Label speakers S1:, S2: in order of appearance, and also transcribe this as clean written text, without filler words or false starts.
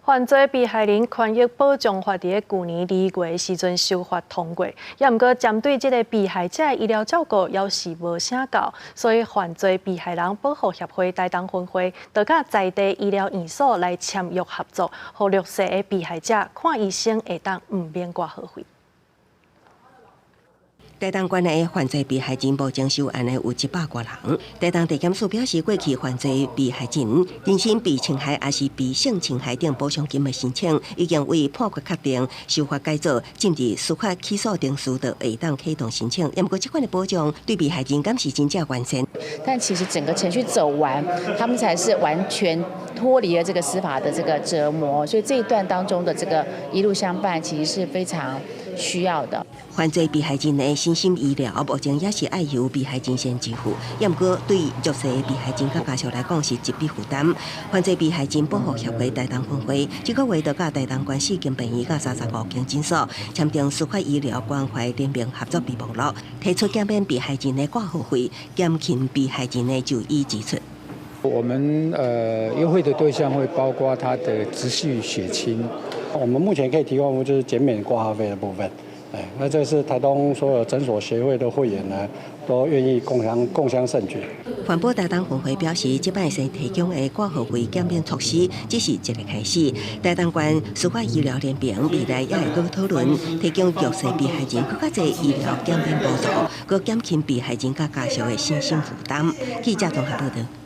S1: 犯罪被害人权益保障法伫去年2月时阵修法通过，也毋过针对这个被害者的医疗照顾要是无啥够，所以犯罪被害人保护协会台东分会就甲在地医疗院所来签约合作，互弱势的被害者看医生会当毋免挂号费。
S2: 台东县内犯罪被害人无证受案的有100多人。台东地检署表示，过去犯罪被害人人身被侵害，也是被性侵害等补偿金的申请，已经为判决确定、司法改造，进入司法起诉程序，就会当启动申请。也不过，这款的保障对被害人敢是真正完善？
S3: 但其实整个程序走完，他们才是完全脱离了这个司法的这个折磨。所以这一段当中的这个一路相伴，其实是非常需要的。
S2: 犯罪被害人的身心医疗，目前也是爱由被害人先支付，也不过对弱势被害人甲家属来讲是一笔负担。犯罪被害人保护协会台东分会，这个月就甲台东县4间病院甲35间诊所签订司法医疗关怀联名合作备忘录，提出减免被害人的挂号费，减轻被害人的就医支出。
S4: 我们优惠的对象会包括他的直系血亲，我们目前可以提供就是减免挂号费的部分。那这是台东所有诊所协会的会员呢，都愿意共襄盛举。
S2: 环保台东分会表示，这摆先提供的挂号费减免措施只是一个开始。台东县司法医疗联盟未来也会搁讨论提供弱势被害人更加侪医疗减免补助，搁减轻被害人甲家属的身心负担。记者综合报道。